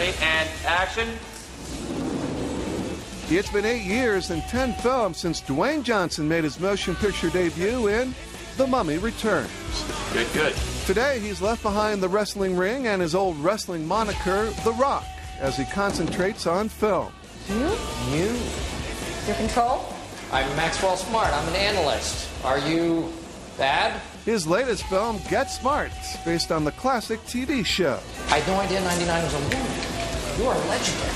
Ready, and action. It's been 8 years and 10 films since Dwayne Johnson made his motion picture debut in The Mummy Returns. Good, good. Today, he's left behind the wrestling ring and his old wrestling moniker, The Rock, as he concentrates on film. You? Your control? I'm Maxwell Smart. I'm an analyst. Are you bad? His latest film, Get Smart, based on the classic TV show. I had no idea 99 was a movie. You are legendary.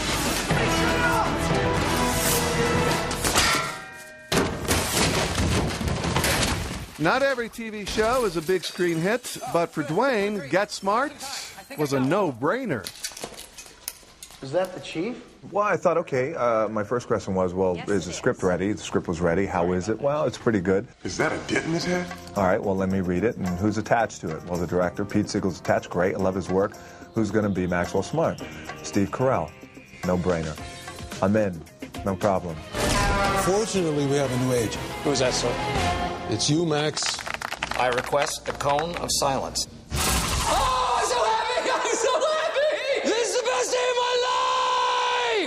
Not every TV show is a big screen hit, but for Dwayne, Get Smart was a no-brainer. Is that the chief? Well, I thought, okay, my first question was, well, is the script ready? The script was ready. How is it? Well, it's pretty good. Is that a dent in his head? All right, well, let me read it. And who's attached to it? Well, the director, Pete Siegel's attached. Great, I love his work. Who's going to be Maxwell Smart? Steve Carell. No-brainer. I'm in. No problem. Fortunately, we have a new agent. Who's that, sir? It's you, Max. I request a cone of silence. Oh, I'm so happy! I'm so happy! This is the best day of my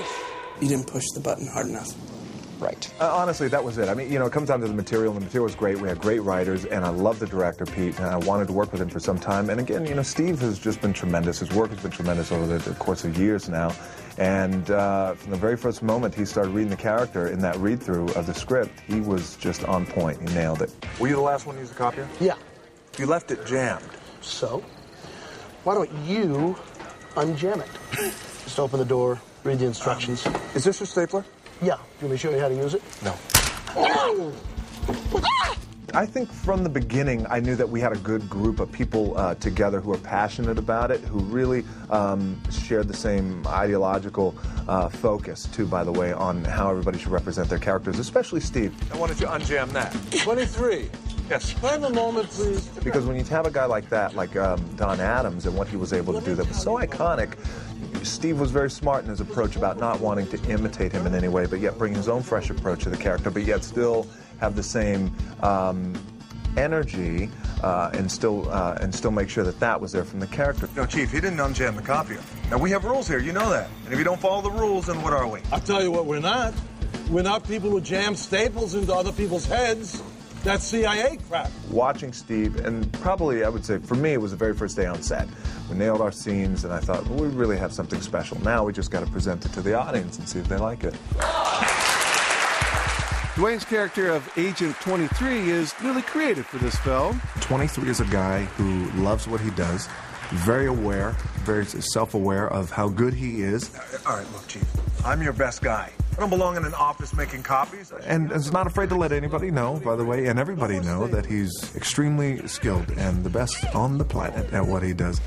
life! You didn't push the button hard enough. Right. Honestly, that was it. I mean, you know, it comes down to the material, and the material was great. We had great writers, and I love the director, Pete, and I wanted to work with him for some time. And again, you know, Steve has just been tremendous. His work has been tremendous over the course of years now. And from the very first moment he started reading the character in that read-through of the script, he was just on point. He nailed it. Were you the last one to use the copier? Yeah. You left it jammed. So, why don't you unjam it? Just open the door, read the instructions. Is this your stapler? Yeah. Do you want me to show you how to use it? No. I think from the beginning, I knew that we had a good group of people together who were passionate about it, who really shared the same ideological focus, too, by the way, on how everybody should represent their characters, especially Steve. I wanted you to unjam that. 23. Yes. Can I have a moment, please? Because when you have a guy like that, like Don Adams, and what he was able to do that was so iconic, Steve was very smart in his approach about not wanting to imitate him in any way, but yet bring his own fresh approach to the character, but yet still have the same energy and still make sure that that was there from the character. No, Chief, he didn't unjam the copier. Now, we have rules here, you know that. And if you don't follow the rules, then what are we? I'll tell you what we're not. We're not people who jam staples into other people's heads. That's CIA crap. Watching Steve, and probably I would say for me it was the very first day on set. We nailed our scenes, and I thought, well, we really have something special. Now we just got to present it to the audience and see if they like it. Dwayne's character of Agent 23 is newly created for this film. 23 is a guy who loves what he does, very aware, very self-aware of how good he is. All right, look, Chief, I'm your best guy. I don't belong in an office making copies. And is not afraid to let anybody know, by the way, and everybody know that he's extremely skilled and the best on the planet at what he does.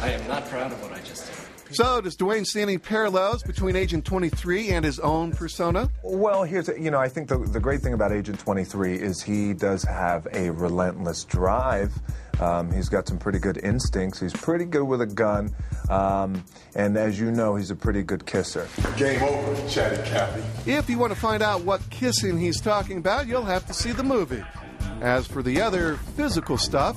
I am not proud of what I just did. So, does Dwayne see any parallels between Agent 23 and his own persona? Well, I think the great thing about Agent 23 is he does have a relentless drive. He's got some pretty good instincts. He's pretty good with a gun. And as you know, he's a pretty good kisser. Game over, Chatty Cathy. If you want to find out what kissing he's talking about, you'll have to see the movie. As for the other physical stuff,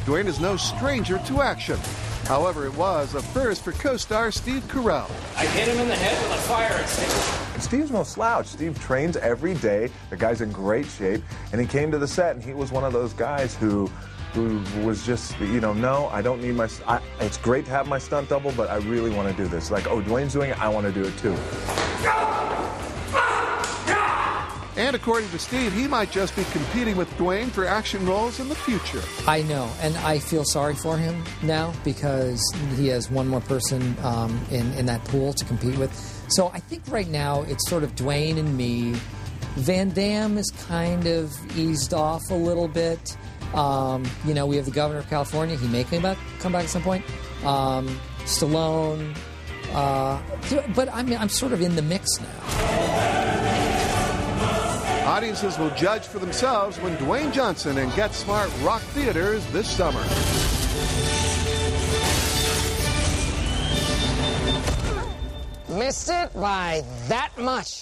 Dwayne is no stranger to action. However, it was a first for co-star Steve Carell. I hit him in the head with a fire extinguisher. And Steve's no slouch. Steve trains every day. The guy's in great shape. And he came to the set, and he was one of those guys who was just, no, I don't need it's great to have my stunt double, but I really want to do this. Like, oh, Dwayne's doing it, I want to do it too. And according to Steve, he might just be competing with Dwayne for action roles in the future. I know, and I feel sorry for him now because he has one more person in that pool to compete with. So I think right now it's sort of Dwayne and me. Van Damme is kind of eased off a little bit. We have the governor of California. He may come back at some point. Stallone. But I'm sort of in the mix now. Audiences will judge for themselves when Dwayne Johnson and Get Smart rock theaters this summer. Missed it by that much.